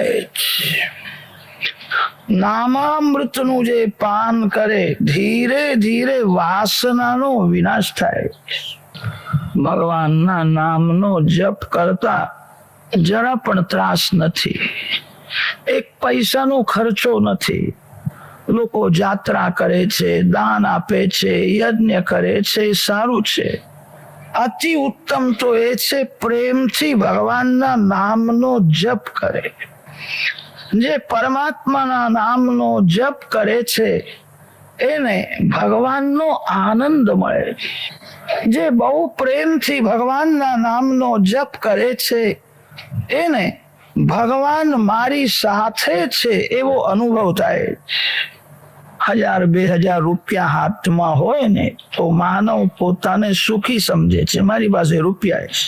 થાય છે. નામામૃતનું જે પાન કરે ધીરે ધીરે વાસનાનો વિનાશ થાય. ભગવાનના નામનો જપ કરતા જરા પણ ત્રાસ નથી. એક પૈસાનો ખર્ચો નથી. લોકો જાત્રા કરે છે, દાન આપે છે, યજ્ઞ કરે છે, સારું છે. અતિ ઉત્તમ તો એ છે પ્રેમથી ભગવાનના નામનો જપ કરે. જે પરમાત્માના નામનો જપ કરે છે એને ભગવાનનો આનંદ મળે. જે બહુ પ્રેમથી ભગવાનના નામનો જપ કરે છે એને ભગવાન મારી સાથે છે એવો અનુભવ થાય. 1000-2000 રૂપિયા હાથમાં હોય ને તો માનવ પોતાને સુખી સમજે છે, મારી પાસે રૂપિયા છે.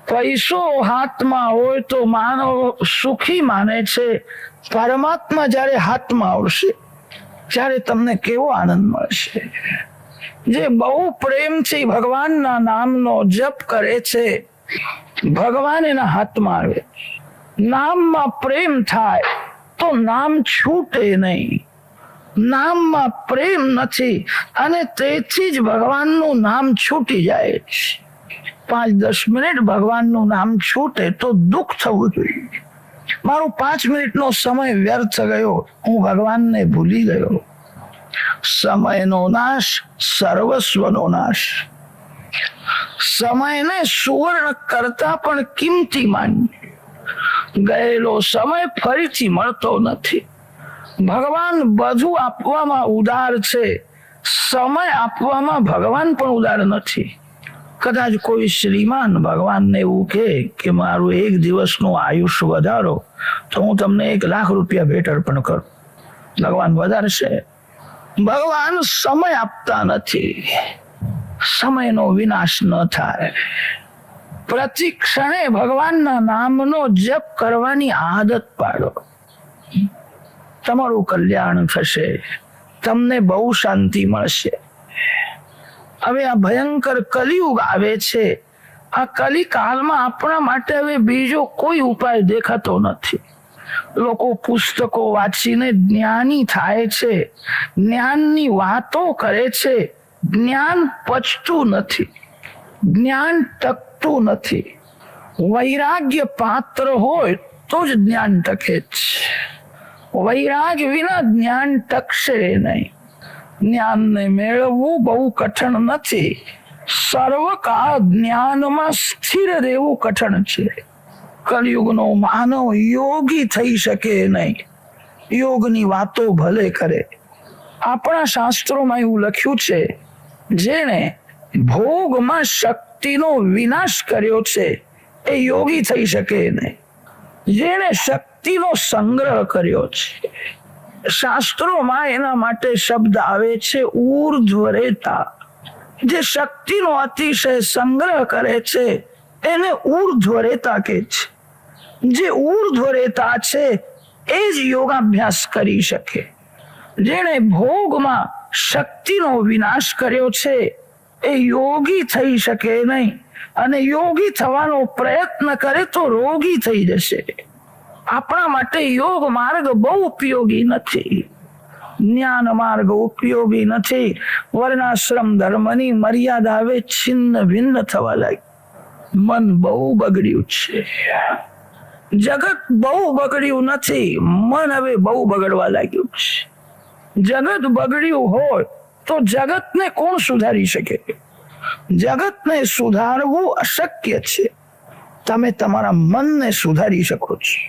પૈસો હાથમાં હોય તો માનવ સુખી માને છે. પરમાત્મા જયારે હાથમાં આવશે ત્યારે તમને કેવો આનંદ મળશે. જે બહુ પ્રેમથી ભગવાનના નામનો જપ કરે છે ભગવાન એના હાથમાં આવે. નામમાં પ્રેમ થાય તો નામ છૂટે નહીં. નામમાં પ્રેમ નથી અને તેથી જ ભગવાનનું નામ છૂટી જાય છે. 5-10 મિનિટ ભગવાનનું નામ છૂટે તો દુઃખ થવું જોઈએ. મારો 5 મિનિટનો સમય વ્યર્થ ગયો, હું ભગવાનને ભૂલી ગયો. સમયનો નાશ સર્વસ્વનો નાશ. સમયને સુવર્ણ કરતા પણ કિંમતી માનીએ. ગયેલો સમય ફરીથી મળતો નથી. ભગવાન બધું આપવામાં ઉદાર છે, સમય આપવામાં ભગવાન પણ ઉદાર નથી. કદાચ કોઈ શ્રીમાન ભગવાનને એવું કે મારું 1 દિવસનું આયુષ્ય વધારો તો હું તમને 1 લાખ રૂપિયા ભેટ અર્પણ કરું. ભગવાન વધારશે? ભગવાન સમય આપતા નથી. સમયનો વિનાશ ન થાય. પ્રતિ ક્ષણે ભગવાનના નામનો જપ કરવાની આદત પાડો. તમારું કલ્યાણ થશે. તમને બહુ શાંતિ મળશે. હવે આ ભયંકર કલિયુગ આવે છે. આ કલિકાળમાં આપણા માટે હવે બીજો કોઈ ઉપાય દેખાતો નથી. લોકો પુસ્તકો વાંચીને જ્ઞાની થાય છે, જ્ઞાનની વાતો કરે છે. જ્ઞાન પચતું નથી, જ્ઞાન ટકતું નથી. વૈરાગ્ય પાત્ર હોય તો જ જ્ઞાન ટકે છે. વૈરાગ્ય વિના જ્ઞાન ટકશે નહીં. જ્ઞાનને મેળવવું બહુ કઠણ નથી. સર્વકાળ જ્ઞાનમાં સ્થિર રહેવું કઠણ છે. કલિયુગનો માનવ યોગી થઈ શકે નહીં. યોગની વાતો ભલે કરે. આપણા શાસ્ત્રોમાં એવું લખ્યું છે જેને ભોગમાં શક્તિનો વિનાશ કર્યો છે એ યોગી થઈ શકે નહીં. જેને શક્તિનો સંગ્રહ કર્યો છે, શાસ્ત્રોમાં એના માટે શબ્દ આવે છે ઉર્ધ્વરેતા. જે શક્તિનો અતિશય સંગ્રહ કરે છે એને ઉર્ધ્વરેતા કહે છે. જે ઉર્ધ્વરેતા છે એ જ યોગાભ્યાસ કરી શકે. જેણે ભોગમાં શક્તિનો વિનાશ કર્યો છે એ યોગી થઈ શકે નહીં. અને યોગી થવાનો પ્રયત્ન કરે તો રોગી થઈ જશે. આપણા માટે યોગ માર્ગ બહુ ઉપયોગી નથી. જ્ઞાન માર્ગ ઉપયોગી નથી. વર્ણાશ્રમ ધર્મની મર્યાદા હવે છિન્ન ભિન્ન થવા લાગી. મન બહુ બગડ્યું છે. જગત બહુ બગડ્યું નથી, મન હવે બહુ બગડવા લાગ્યું છે. જગત બગડ્યું હોય તો જગતને કોણ સુધારી શકે? જગતને સુધારવું અશક્ય છે. તમે તમારા મનને સુધારી શકો છો.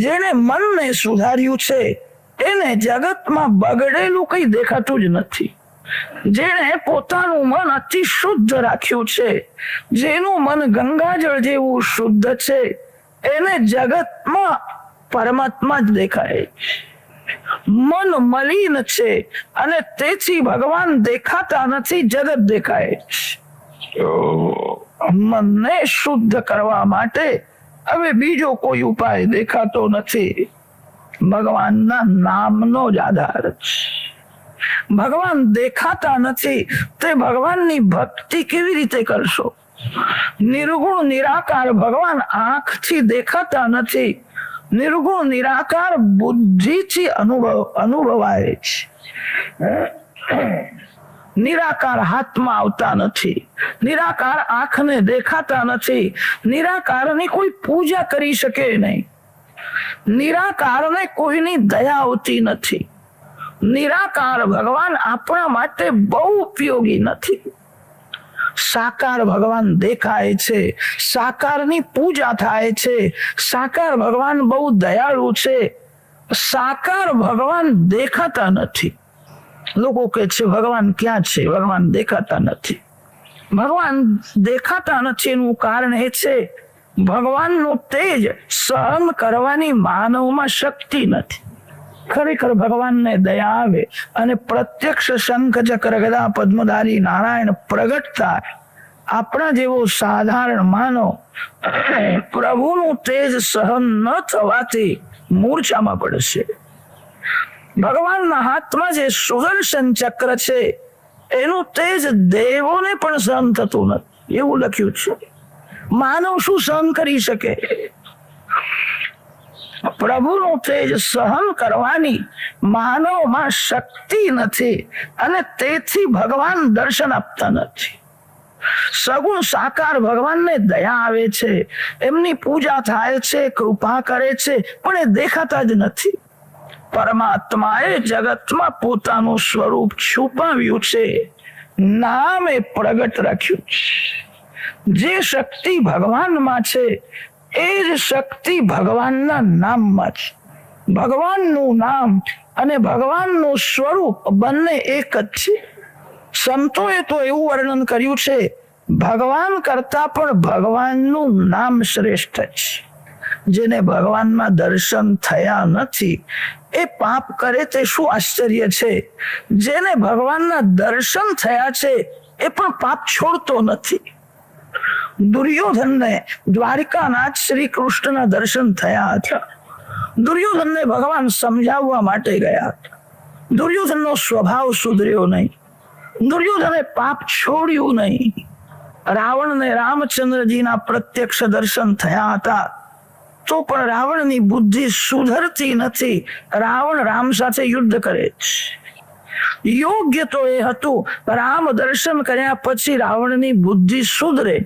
જેને મનને સુધાર્યું છે એને જગતમાં બગડેલું કઈ દેખાતું જ નથી. જેણે પોતાનું મન અતિ શુદ્ધ રાખ્યું છે, જેનું મન ગંગાજળ જેવું શુદ્ધ છે, એને જગતમાં પરમાત્મા જ દેખાય. મન મલિન છે અને તેથી ભગવાન દેખાતા નથી, જગત દેખાય. મનને શુદ્ધ કરવા માટે હવે બીજો કોઈ ઉપાય દેખાતો નથી. ભગવાનના નામનો જ આધાર છે. ભગવાન દેખાતા નથી તે ભગવાનની ભક્તિ કેવી રીતે કરશો? નિર્ગુણ નિરાકાર ભગવાન આંખથી દેખાતા નથી. નિર્ગુણ નિરાકાર બુદ્ધિથી અનુભવાય છે. નિરાકાર હાથમાં આવતા નથી, નિરાકાર આંખને દેખાતા નથી, નિરાકારની કોઈ પૂજા કરી શકે નહીં, નિરાકારને કોઈની દયા આવતી નથી. નિરાકાર ભગવાન આપણા માટે બહુ ઉપયોગી નથી. સાકાર ભગવાન દેખાય છે, સાકારની પૂજા થાય છે, સાકાર ભગવાન બહુ દયાળુ છે, સાકાર ભગવાન દેખાતા નથી. લોકો કહે છે ભગવાન ક્યાં છે, ભગવાન દેખાતા નથી. ભગવાન દેખાતા નથી એનું કારણ એ છે ભગવાનનું તેજ સહન કરવાની માનવમાં શક્તિ નથી. ખરેખર ભગવાનને દયા આવે અને પ્રત્યક્ષ શંખ ચક્ર ગદા પદ્મધારી નારાયણ પ્રગટ થાય, આપણા જેવો સાધારણ માનવ પ્રભુનું તેજ સહન ન થવાથી મૂર્છામાં પડશે. ભગવાનના હાથમાં જે સુદર્શન ચક્ર છે એનું તેજ દેવોને પણ સહન થતું નથી એવું લખ્યું છે. માનવ શું સહન કરી શકે? પ્રભુનું તેજ સહન કરવાની માનવમાં શક્તિ નથી અને તેથી ભગવાન દર્શન આપતા નથી. સગુણ સાકાર ભગવાનને દયા આવે છે, એમની પૂજા થાય છે, કૃપા કરે છે, પણ એ દેખાતા જ નથી. પરમાત્માએ જગતમાં પોતાનું સ્વરૂપ છુપાવ્યું છે, નામ એ પ્રગટ રાખ્યું છે. જે શક્તિ ભગવાનમાં છે એ જ શક્તિ ભગવાનના નામમાં છે. ભગવાનનું નામ અને ભગવાનનું સ્વરૂપ બંને એક જ છે. સંતોએ તો એવું વર્ણન કર્યું છે ભગવાન કરતા પણ ભગવાનનું નામ શ્રેષ્ઠ છે. જેને ભગવાનમાં દર્શન થયા નથી એ પાપ કરે તે શું આશ્ચર્ય છે. જેને ભગવાનના દર્શન થયા છે એ પણ પાપ છોડતો નથી. દુર્યોધનને દ્વારિકાનાથ શ્રી કૃષ્ણના દર્શન થયા હતા. દુર્યોધનને ભગવાન સમજાવવા માટે ગયા હતા. દુર્યોધનનો સ્વભાવ સુધર્યો નહીં, દુર્યોધને પાપ છોડ્યું નહીં. રાવણને રામચંદ્રજીના પ્રત્યક્ષ દર્શન થયા હતા તો પણ રાવણની બુદ્ધિ સુધરતી નથી. રાવણ રામ સાથે યુદ્ધ કરે છે. યોગ્ય તો એ હતું રામ દર્શન કર્યા પછી રાવણની બુદ્ધિ સુધરે,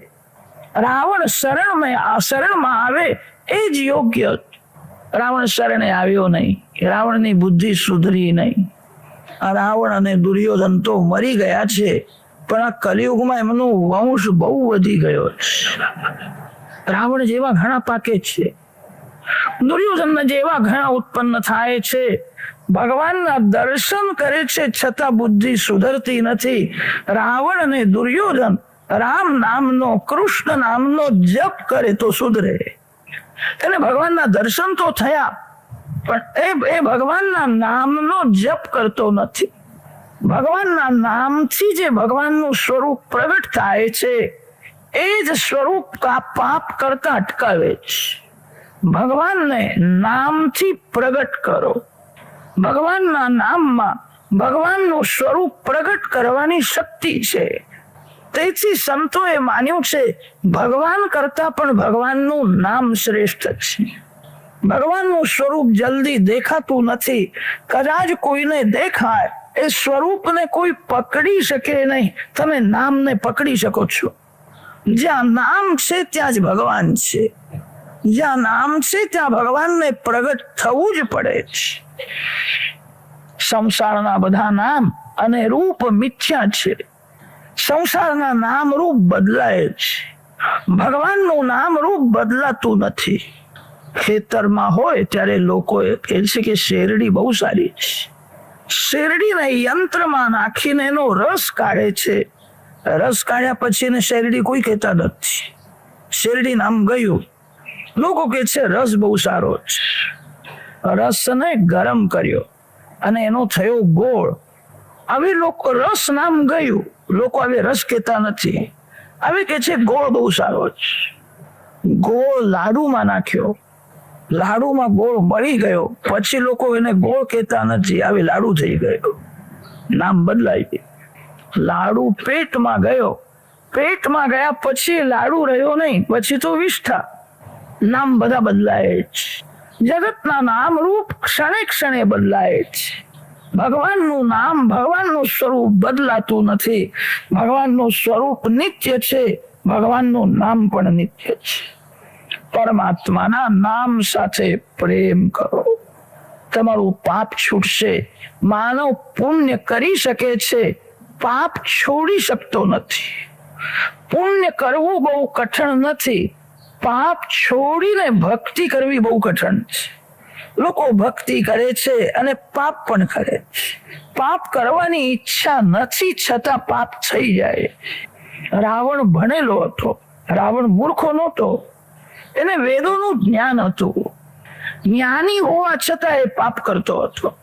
રાવણ શરણમાં આવે એ જ યોગ્ય. રાવણ શરણે આવ્યો નહીં, રાવણની બુદ્ધિ સુધરી નહીં. રાવણ અને દુર્યોધન તો મરી ગયા છે પણ આ કલિયુગમાં એમનો વંશ બહુ વધી ગયો છે. રાવણ જેવા ઘણા પાકે છે, દુર્યોધન જેવા ઘણા ઉત્પન્ન થાય છે. ભગવાનના દર્શન કરે છે છતાં બુદ્ધિ સુધરતી નથી. રાવણ અને દુર્યોધન રામ નામનો કૃષ્ણ નામનો જપ કરે તો સુધરે. એને ભગવાનના દર્શન તો થયા પણ એ ભગવાનના નામનો જપ કરતો નથી. ભગવાનના નામથી જે ભગવાનનું સ્વરૂપ પ્રગટ થાય છે એ જ સ્વરૂપ પાપ કરતા અટકાવે છે. ભગવાનને નામથી પ્રગટ કરો. ભગવાનના નામમાં ભગવાનનું સ્વરૂપ પ્રગટ કરવાની શક્તિ છે. તેથી સંતોએ માન્યું છે ભગવાન કરતા પણ ભગવાનનું નામ શ્રેષ્ઠ છે. ભગવાનનું સ્વરૂપ જલ્દી દેખાતું નથી. કદાચ કોઈને દેખાય એ સ્વરૂપને કોઈ પકડી શકે નહીં. તમે નામને પકડી શકો છો. જ્યાં નામ છે ત્યાં જ ભગવાન છે. જ્યાં નામ છે ત્યાં ભગવાનને પ્રગટ થવું જ પડે છે. સંસારના બધા નામ અને રૂપ મિથ્યા છે. સંસારના નામ રૂપ બદલાય છે, ભગવાનનું નામ રૂપ બદલાતું નથી. ખેતરમાં હોય ત્યારે લોકો કહે છે કે શેરડી બહુ સારી છે. શેરડીને યંત્રમાં નાખીને એનો રસ કાઢે છે. રસ કાઢ્યા પછી એને શેરડી કોઈ કહેતા નથી. શેરડી નામ ગયું. લોકો કહે છે રસ બહુ સારો છે. રસને ગરમ કર્યો અને એનો થયો ગોળ. હવે લોકો રસ નામ ગયું, લોકો હવે રસ કહેતા નથી. હવે કે છે ગોળ બહુ સારો છે. ગોળ લાડુમાં નાખ્યો, લાડુમાં ગોળ મળી ગયો, પછી લોકો એને ગોળ કહેતા નથી. હવે લાડુ થઈ ગયો, નામ બદલાઈ ગયું. લાડુ પેટમાં ગયો, પેટમાં ગયા પછી લાડુ રહ્યો નહીં, પછી તો વિષ્ઠા. નામ બધા બદલાય છે. જગતના નામ રૂપ ક્ષણે ક્ષણે બદલાય છે. ભગવાનનું નામ, ભગવાનનું સ્વરૂપ બદલાતું નથી. ભગવાનનું સ્વરૂપ નિત્ય છે, ભગવાનનું નામ પણ નિત્ય છે. પરમાત્માના નામ સાથે પ્રેમ કરો, તમારું પાપ છૂટશે. માનવ પુણ્ય કરી શકે છે, પાપ છોડી શકતો નથી. પુણ્ય કરવું બહુ કઠણ નથી, પાપ છોડીને ભક્તિ કરવી બહુ કઠણ છે. લોકો ભક્તિ કરે છે અને પાપ પણ કરે છે. પાપ કરવાની ઈચ્છા નથી, છતાં પાપ થઈ જાય. રાવણ ભણેલો હતો, રાવણ મૂર્ખો નહોતો, એને વેદોનું જ્ઞાન હતું. જ્ઞાની હોવા છતાં એ પાપ કરતો હતો.